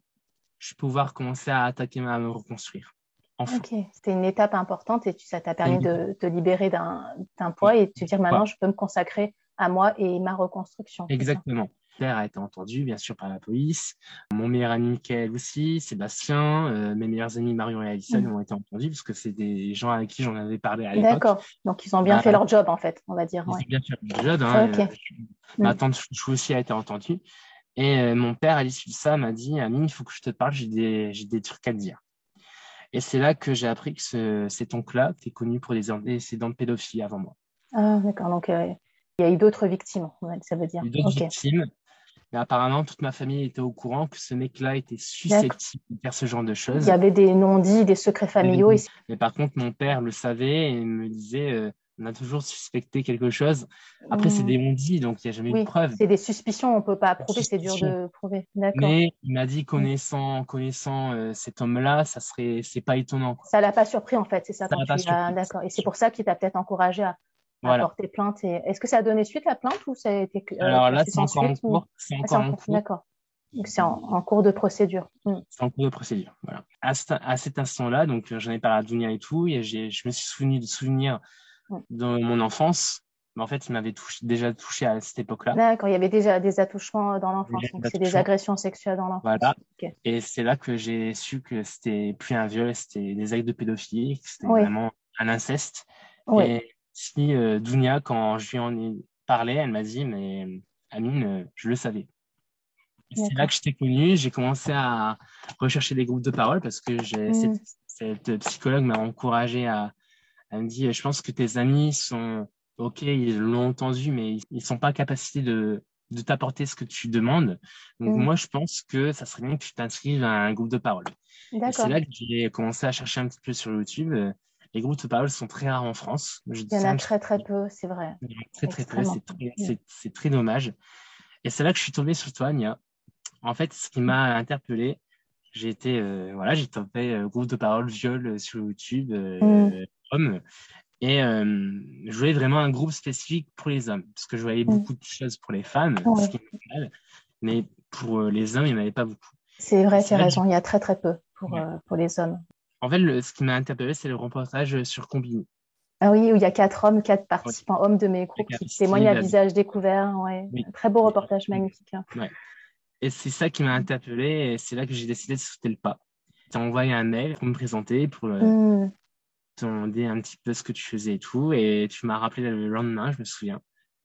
je vais pouvoir commencer à me reconstruire. Enfin. Ok. C'était une étape importante et ça t'a C'est permis une- de te libérer d'un Ouais. poids et de te dire Ouais. maintenant, je peux me consacrer à moi et ma reconstruction, c'est ça? Exactement. Mon père a été entendu, bien sûr, par la police. Mon meilleur ami Michael aussi, Sébastien, mes meilleurs amis Marion et Alison Mhm. ont été entendus parce que c'est des gens avec qui j'en avais parlé à l'époque. D'accord. Donc, ils ont bien Euh, fait leur job, en fait, on va dire. Ils Ouais. ont bien fait le job. Ok. Ma Mhm. tante Chouchou aussi a été entendue. Et mon père, à l'issue de ça, m'a dit, Amine, il faut que je te parle, j'ai des trucs à te dire. Et c'est là que j'ai appris que cet oncle-là était connu pour des antécédents de pédophilie avant moi. Ah, d'accord. Donc, il y a eu d'autres victimes, ouais, ça veut dire. Il y a eu d'autres Ok. victimes, mais apparemment, toute ma famille était au courant que ce mec-là était D'accord. susceptible de faire ce genre de Il y choses. avait des non-dits, des secrets familiaux ici. Mais par contre, mon père le savait et me disait, on a toujours suspecté quelque chose. Après, c'est Hmm. des on-dit, donc il n'y a jamais eu de Oui, preuve. c'est des suspicions, on ne peut pas Pas de prouver, c'est dur suspicion. de prouver. D'accord. Mais il m'a dit, Hmm. connaissant cet homme-là, c'est pas étonnant, quoi. Ça l'a pas surpris, en fait, c'est ça Ça quand l'a tu pas lui as. surpris. D'accord. Et c'est pour ça qu'il t'a peut-être encouragé à Voilà. porter plainte. Est-ce que ça a donné suite la plainte ou ça a été Alors là, classé c'est sans encore en suite ou... cours. C'est Ah, c'est encore en en cours. cours. D'accord. Donc, c'est en cours de procédure. Hmm. C'est en cours de procédure. Voilà. À cet instant-là, donc j'en ai parlé à Dounia et tout, et je me suis souvenu de souvenirs Hmm. de mon enfance. Mais en fait, il m'avait déjà touché à cette époque-là. D'accord. Il y avait déjà des attouchements dans Déjà l'enfance. Donc, c'est des d'attachement. agressions sexuelles dans l'enfance. Voilà. Ok. Et c'est là que j'ai su que c'était plus un viol, c'était des actes de pédophilie, que c'était Oui. vraiment un inceste. Oui. Et si Dounia, quand je lui en ai parlé, elle m'a dit, mais Amine, je le savais. Et c'est là que D'accord. je t'ai connu, j'ai commencé à rechercher des groupes de parole parce que Hmm. cette psychologue m'a encouragé elle me dit, je pense que tes amis sont, ok, ils l'ont entendu, mais ils sont pas en capacité de t'apporter ce que tu demandes. Donc Hmm. moi, je pense que ça serait bien que tu t'inscrives à un groupe de parole. Et c'est D'accord. là que j'ai commencé à chercher un petit peu sur YouTube. Les groupes de parole sont très rares en France. Je dis Il y en ça a un petit très, très peu, peu, c'est vrai. très très peu. Extrêmement peu. Hmm. C'est très dommage. Et c'est là que je suis tombé sur toi, Nia. En fait, ce qui m'a interpellé, J'ai tapé groupe de parole viol sur YouTube, Mm. hommes, et je voulais vraiment un groupe spécifique pour les hommes, parce que je voyais Mm. beaucoup de choses pour les femmes, ce Ouais. qui est normal, mais pour les hommes, il n'y en avait pas beaucoup. C'est Et vrai, tu c'est as là que raison, il y a très très peu ouais. pour les hommes. En fait, ce qui m'a interpellé, c'est le reportage sur Combini. Ah oui, où il y a 4 hommes, quatre Ouais. participants hommes de mes groupes Avec qui témoignent Aristide, à avec... visage découvert. Ouais. Oui. Très beau Et reportage, Aristide. magnifique, hein. Ouais. Et c'est ça qui m'a interpellé, et c'est là que j'ai décidé de sauter le pas. Tu as envoyé un mail pour me présenter, pour Mm. te demander un petit peu ce que tu faisais et tout, et tu m'as rappelé le lendemain, je me souviens.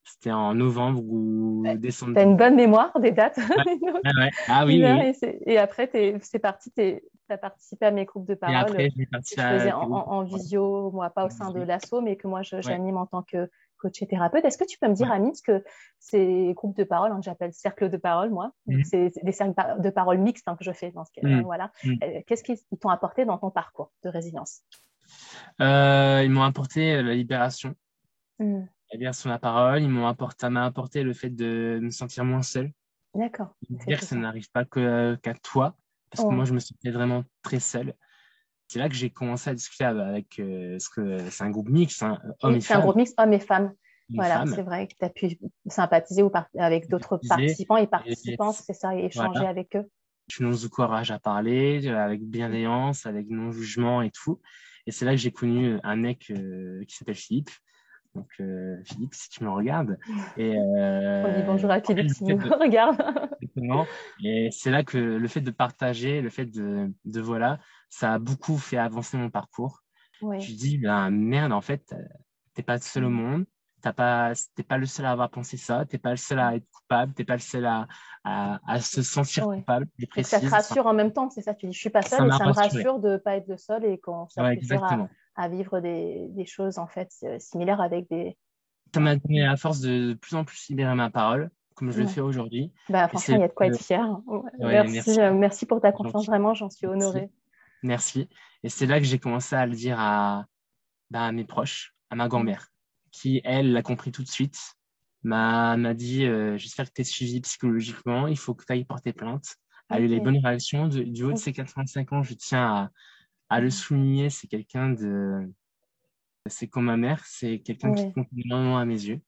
C'était en novembre ou décembre Tu as une 2020. bonne mémoire des dates. Ouais, ouais, ouais. Ah oui, oui, Bizarre. oui. Et après, c'est parti, tu as participé à mes groupes de Et parole après, je vais que partir je à faisais Théo. en visio, moi, pas au sein de l'asso, mais que moi, Ouais, j'anime en tant que coach et thérapeute. Est-ce que tu peux me dire, ouais. Amine, ce que ces groupes de parole, hein, que j'appelle cercle de parole, moi, donc Mhm. c'est des cercles de parole mixtes, hein, que je fais dans ce cas, Mhm. voilà. Mhm. Qu'est-ce qu'ils t'ont apporté dans ton parcours de résilience? Ils m'ont apporté la libération, Mm. la libération de la parole. Ça m'a apporté le fait de me sentir moins seul. D'accord, De me c'est dire que tout ça ça. n'arrive pas qu'à toi, parce que moi, Ouais. je me sentais vraiment très seul. C'est là que j'ai commencé à discuter avec ce que c'est un groupe mixte, hein, hommes Oui, et c'est un femmes, groupe mixte hommes et femmes. les Voilà, femmes, c'est vrai que tu as pu sympathiser avec d'autres disaient, participants et et participants, c'est ça, et échanger voilà, avec eux. tu nous encourages à parler avec bienveillance, avec non-jugement et tout. Et c'est là que j'ai connu un mec qui s'appelle Philippe. Donc, Philippe, si tu me regardes. Et On dit bonjour à en fait, Philippe le s'il fait nous de, regarde. exactement. Et c'est là que le fait de partager, le fait voilà, ça a beaucoup fait avancer mon parcours. Oui. Tu dis, ben, merde, en fait, t'es pas seul au Mm. monde. T'es pas le seul à avoir pensé ça. T'es pas le seul à être coupable. T'es pas le seul à se sentir Ouais. coupable, Donc ça te dépressif. Enfin, rassure en même temps, c'est ça, tu dis je suis pas ça seule et m'a ça me rassuré. rassure de ne pas être le seul et qu'on soit Ouais, plusieurs exactement. à vivre des choses en fait similaires avec des. Ça Voilà. m'a donné la force de plus en plus libérer ma parole, comme je le Ouais. fais aujourd'hui. Bah, Et franchement, c'est, il y a de quoi être fier. Ouais. ouais, Merci, merci. merci pour ta confiance, Gentil. vraiment, j'en suis Merci. honorée. Merci. Et c'est là que j'ai commencé à le dire à mes proches, à ma Mm. grand-mère, qui, elle, l'a compris tout de suite, m'a dit, j'espère que tu es suivi psychologiquement, il faut que tu ailles porter plainte. Elle a eu les Ok, bonnes réactions. Du haut de ok. ses 85 ans, je tiens à le Mm. souligner, c'est comme ma mère, c'est quelqu'un qui Ouais. compte énormément à mes yeux.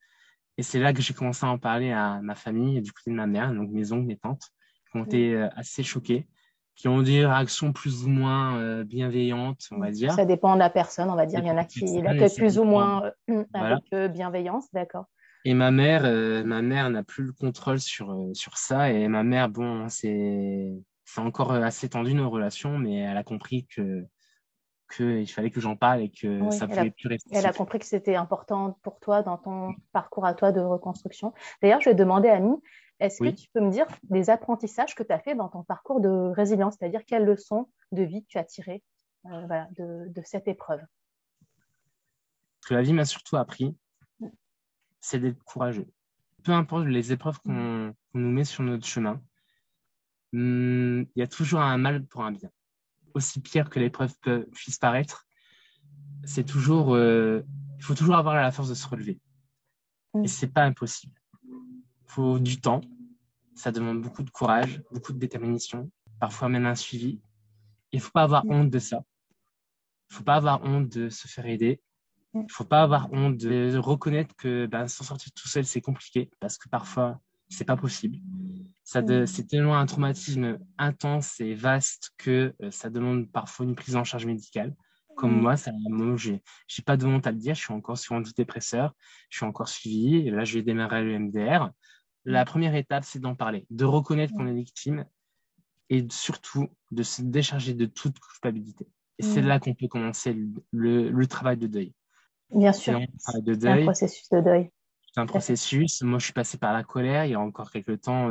Et c'est là que j'ai commencé à en parler à ma famille, du côté de ma mère, donc mes oncles, mes tantes, qui ont Mm. été assez choqués, qui ont des réactions plus ou moins bienveillantes, on Mm. va dire. Ça dépend de la personne, on va dire. Et Il y en a pour qui personne, et l'accueillent ça plus ou dépend. moins Voilà. avec bienveillance, d'accord. Et ma mère n'a plus le contrôle sur ça. Et ma mère, bon, c'est encore assez tendu nos relations, mais elle a compris que il fallait que j'en parle et que Oui, ça pouvait plus rester elle a secret. compris que c'était important pour toi dans ton parcours à toi de reconstruction. D'ailleurs, je vais demander à Annie, est-ce que Oui. tu peux me dire des apprentissages que tu as fait dans ton parcours de résilience, c'est-à-dire quelles leçons de vie tu as tirées voilà, de cette épreuve? Ce que la vie m'a surtout appris, c'est d'être courageux. Peu importe les épreuves Mm. qu'on nous met sur notre chemin, il y a toujours un mal pour un bien. Aussi pire que l'épreuve puisse paraître, c'est toujours, il faut toujours avoir la force de se relever. Et Mm. c'est pas impossible. Il faut du temps. Ça demande beaucoup de courage, beaucoup de détermination, parfois même un suivi. Il faut pas avoir Mm. honte de ça. Il faut pas avoir honte de se faire aider. Mm. Il faut pas avoir honte de reconnaître que ben, s'en sortir tout seul, c'est compliqué parce que parfois, c'est pas possible. Mm. C'est tellement un traumatisme intense et vaste que ça demande parfois une prise en charge médicale. Comme Mm. moi, j'ai pas de honte à le dire. Je suis encore sur antidépresseur. Je suis encore suivi. Et là, je vais démarrer le MDR. La première étape, c'est d'en parler, de reconnaître qu'on Mm. est victime et surtout de se décharger de toute culpabilité. Et c'est Mm. là qu'on peut commencer le travail de deuil. Bien C'est sûr, vraiment un travail de c'est un deuil. processus de deuil, C'est un tout à fait. processus. Moi, je suis passé par la colère. Il y a encore quelques temps,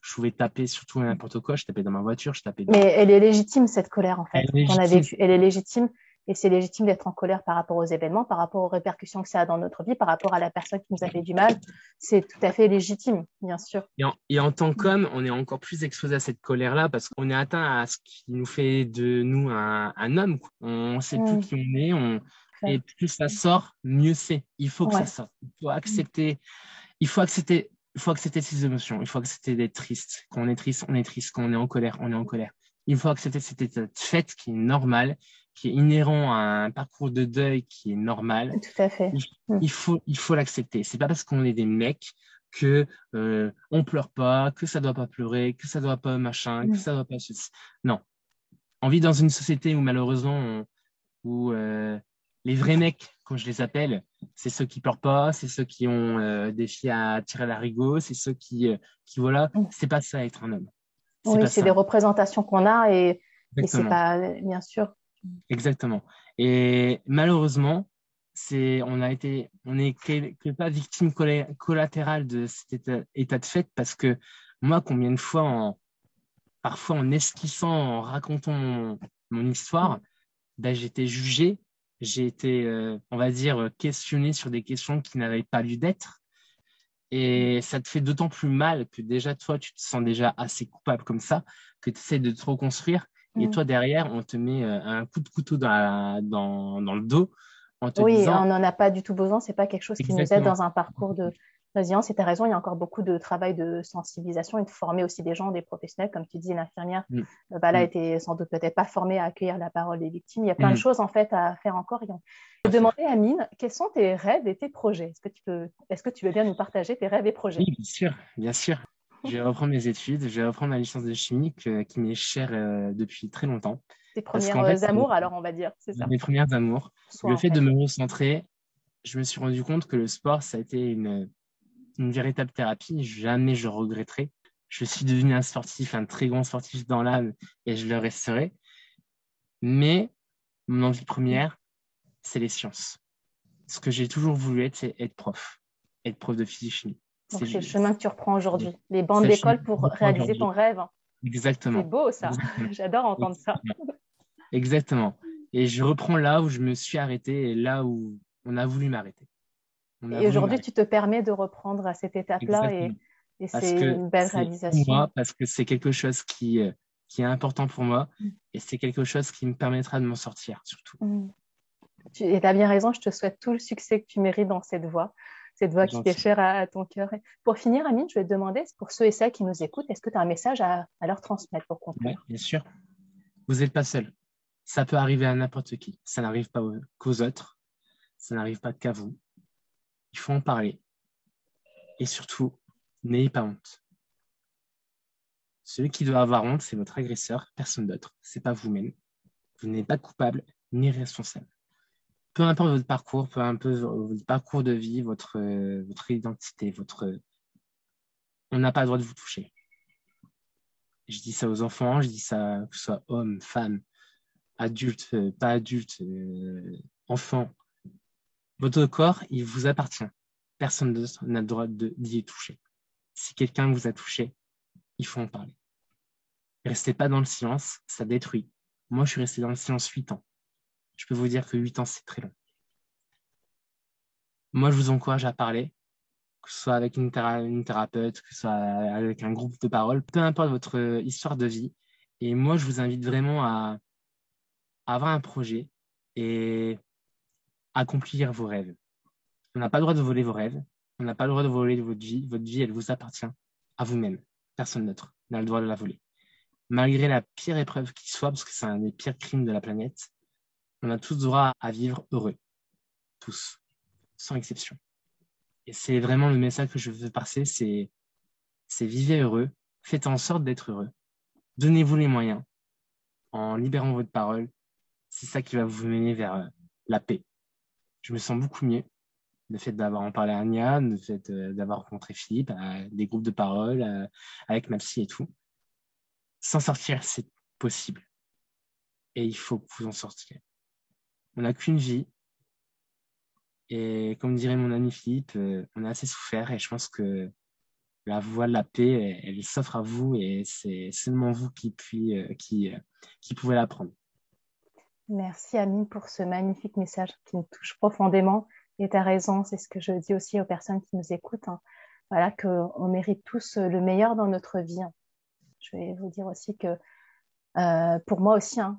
je pouvais taper surtout n'importe quoi. Je tapais dans ma voiture, je tapais Mais dans... elle est légitime, cette colère, en fait, Elle est qu'on a légitime. vécue. Elle est légitime. Et c'est légitime d'être en colère par rapport aux événements, par rapport aux répercussions que ça a dans notre vie, par rapport à la personne qui nous a fait du mal. C'est tout à fait légitime, bien sûr. Et en tant qu'homme, on est encore plus exposé à cette colère-là parce qu'on est atteint à ce qui nous fait de nous un homme, quoi. On ne sait plus Mmh, qui on est. fait. Et plus ça sort, mieux c'est. Il faut que ça Ouais. sorte. Il faut accepter, il faut accepter ses émotions. Il faut accepter d'être triste. Quand on est triste, on est triste. Quand on est en colère, on est en colère. Il faut accepter cet état de fait qui est normal, qui est inhérent à un parcours de deuil qui est normal. Tout à fait. Il, il faut l'accepter. C'est pas parce qu'on est des mecs que on pleure pas, que ça doit pas pleurer, que ça doit pas machin, que ça doit pas ceci. Non. On vit dans une société où malheureusement, où les vrais mecs, comme je les appelle, c'est ceux qui pleurent pas, c'est ceux qui ont des filles à tirer à l'arigot, c'est ceux qui voilà, c'est pas ça être un homme. C'est Oui, pas c'est des ça. représentations qu'on a et c'est Exactement. pas, bien sûr. Exactement. Et malheureusement, on est que pas victime collatérale de cet état de fait parce que moi, combien de fois, parfois en esquissant, en racontant mon histoire, ben, j'ai été jugé, j'ai été, on va dire, questionné sur des questions qui n'avaient pas lieu d'être. Et ça te fait d'autant plus mal que déjà, toi, tu te sens déjà assez coupable comme ça, que tu essaies de te reconstruire. Et toi, derrière, on te met un coup de couteau dans le dos en te Oui, disant on n'en a pas du tout besoin. C'est pas quelque chose qui nous aide exactement. dans un parcours de résilience. Et tu as raison, il y a encore beaucoup de travail de sensibilisation et de former aussi des gens, des professionnels. Comme tu dis, l'infirmière, Mm, là, mm, était sans doute peut-être pas formée à accueillir la parole des victimes. Il y a plein de mm. choses en fait à faire encore. Je À vais demander faire. à Amine, quels sont tes rêves et tes projets? Est-ce que tu veux bien nous partager tes rêves et projets? Oui, bien sûr, bien sûr. Je vais reprendre mes études, je vais reprendre ma licence de chimie qui m'est chère depuis très longtemps. Tes Parce premières qu'en fait, c'est amours, alors on va dire, c'est ça. mes premières amours. Soit Le en fait de fait. me recentrer, je me suis rendu compte que le sport, ça a été une véritable thérapie. Jamais je regretterai. Je suis devenu un sportif, un très grand sportif dans l'âme et je le resterai. Mais mon envie première, c'est les sciences. Ce que j'ai toujours voulu être, c'est être prof de physique-chimie. Donc C'est c'est le chemin que tu reprends aujourd'hui. Les bancs c'est le chemin d'école que pour je prends réaliser ton aujourd'hui. rêve. C'est Exactement. beau ça. Exactement. J'adore entendre ça. Exactement. Et je reprends là où je me suis arrêté et là où on a voulu m'arrêter. On a Et voulu aujourd'hui, m'arrêter. tu te permets de reprendre à cette étape-là Exactement. et Parce c'est que une belle c'est pour réalisation. moi, parce que c'est quelque chose qui est important pour moi et c'est quelque chose qui me permettra de m'en sortir, surtout. Mm. Et tu as bien raison, je te souhaite tout le succès que tu mérites dans cette voix C'est qui t'est gentil. chère à ton cœur. Et pour finir, Amine, je vais te demander, pour ceux et celles qui nous écoutent, est-ce que tu as un message à leur transmettre pour Ouais, conclure? bien sûr. Vous n'êtes pas seul. Ça peut arriver à n'importe qui. Ça n'arrive pas qu'aux autres. Ça n'arrive pas qu'à vous. Il faut en parler. Et surtout, n'ayez pas honte. Celui qui doit avoir honte, c'est votre agresseur, personne d'autre. C'est pas vous-même. Vous n'êtes pas coupable ni responsable. Peu importe votre parcours, peu importe votre parcours de vie, votre identité, on n'a pas le droit de vous toucher. Je dis ça aux enfants, je dis ça que ce soit hommes, femmes, adultes, pas adultes, enfants. Votre corps, il vous appartient. Personne d'autre n'a le droit d'y toucher. Si quelqu'un vous a touché, il faut en parler. Restez pas dans le silence, ça détruit. Moi, je suis resté dans le silence 8 ans. Je peux vous dire que 8 ans, c'est très long. Moi, je vous encourage à parler, que ce soit avec une thérapeute, que ce soit avec un groupe de parole, peu importe votre histoire de vie. Et moi, je vous invite vraiment à avoir un projet et accomplir vos rêves. On n'a pas le droit de voler vos rêves. On n'a pas le droit de voler votre vie. Votre vie, elle vous appartient à vous-même. Personne d'autre n'a le droit de la voler. Malgré la pire épreuve qui soit, parce que c'est un des pires crimes de la planète, on a tous droit à vivre heureux. Tous. Sans exception. Et c'est vraiment le message que je veux passer, c'est vivez heureux, faites en sorte d'être heureux. Donnez-vous les moyens en libérant votre parole. C'est ça qui va vous mener vers la paix. Je me sens beaucoup mieux. Le fait d'avoir en parlé à Anya, le fait d'avoir rencontré Philippe, des groupes de parole, avec ma psy et tout. S'en sortir, c'est possible. Et il faut que vous en sortiez. On n'a qu'une vie. Et comme dirait mon ami Philippe, on a assez souffert et je pense que la voie de la paix, elle s'offre à vous et c'est seulement vous qui pouvez la prendre. Merci Amine pour ce magnifique message qui me touche profondément. Et tu as raison, c'est ce que je dis aussi aux personnes qui nous écoutent. Hein. Voilà, qu'on mérite tous le meilleur dans notre vie. Hein. Je vais vous dire aussi que pour moi aussi, hein,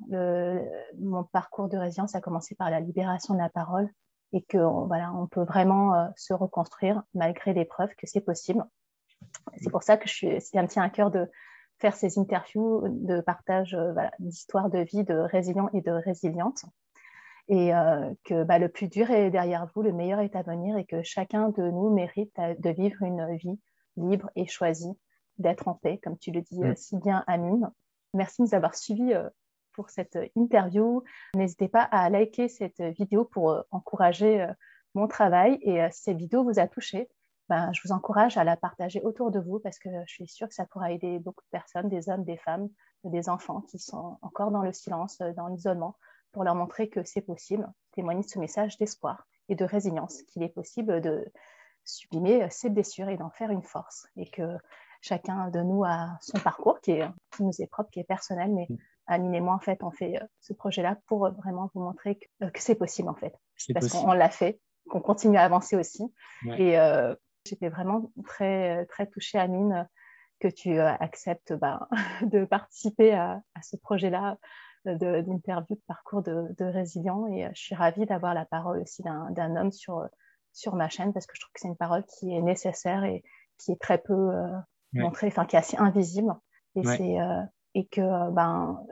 mon parcours de résilience a commencé par la libération de la parole et que voilà, on peut vraiment se reconstruire malgré l'épreuve, que c'est possible. C'est pour ça que ça me tient à cœur faire ces interviews de partage d'histoires de vie de résilients et de résilientes. Et que le plus dur est derrière vous, le meilleur est à venir et que chacun de nous mérite de vivre une vie libre et choisie, d'être en paix, comme tu le dis si bien, Amine. Merci de nous avoir suivis pour cette interview. N'hésitez pas à liker cette vidéo pour encourager mon travail. Et si cette vidéo vous a touché, je vous encourage à la partager autour de vous parce que je suis sûre que ça pourra aider beaucoup de personnes, des hommes, des femmes, des enfants qui sont encore dans le silence, dans l'isolement, pour leur montrer que c'est possible, témoigner de ce message d'espoir et de résilience, qu'il est possible de sublimer ses blessures et d'en faire une force. Et que chacun de nous a son parcours qui nous est propre, qui est personnel, mais Amine et moi, en fait, on fait ce projet-là pour vraiment vous montrer que c'est possible, en fait. Parce qu'on l'a fait, qu'on continue à avancer aussi. Ouais. Et j'étais vraiment très, très touchée, Amine, que tu acceptes de participer à ce projet-là d'interview de parcours de résilients. Et je suis ravie d'avoir la parole aussi d'un homme sur ma chaîne parce que je trouve que c'est une parole qui est nécessaire et qui est très peu montrée, enfin qui est assez invisible. Et, et que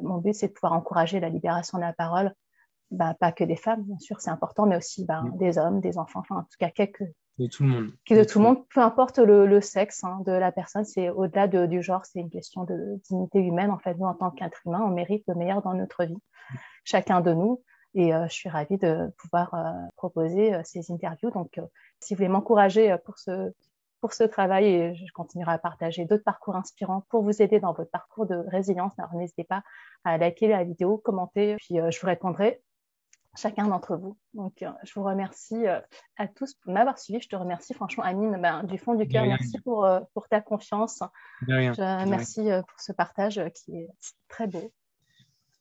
mon but, c'est de pouvoir encourager la libération de la parole, pas que des femmes, bien sûr, c'est important, mais aussi des hommes, des enfants, enfin en tout cas de tout le monde. De tout le monde, peu importe le sexe de la personne, c'est au-delà du genre, c'est une question de dignité humaine. En fait, nous, en tant qu'être humain, on mérite le meilleur dans notre vie, chacun de nous. Et je suis ravie de pouvoir proposer ces interviews. Donc, si vous voulez m'encourager pour ce travail, et je continuerai à partager d'autres parcours inspirants pour vous aider dans votre parcours de résilience, alors n'hésitez pas à liker la vidéo, commenter, puis je vous répondrai chacun d'entre vous. Donc, je vous remercie à tous pour m'avoir suivi. Je te remercie franchement, Amine, du fond du cœur. Merci pour ta confiance. De rien. Merci pour ce partage qui est très beau.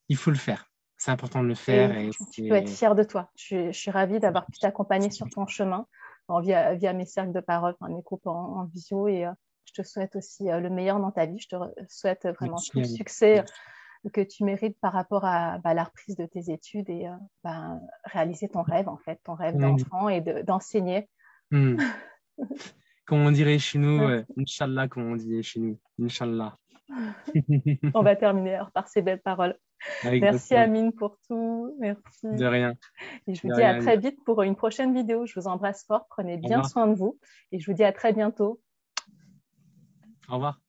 Il faut le faire. C'est important de le faire. Et tu peux être fière de toi. Je suis ravie d'avoir pu t'accompagner sur ton chemin via mes cercles de parole, mes groupes en visio. Et je te souhaite aussi le meilleur dans ta vie. Je te souhaite vraiment tout le succès que tu mérites par rapport à la reprise de tes études et réaliser ton rêve, en fait, ton rêve d'enfant et d'enseigner. Comme on dirait chez nous, Inch'Allah, comme on dit chez nous, Inch'Allah. On va terminer alors par ces belles paroles. Merci Amine pour tout. Merci. De rien. Et je vous dis à très vite pour une prochaine vidéo. Je vous embrasse fort. Prenez bien soin de vous et je vous dis à très bientôt. Au revoir.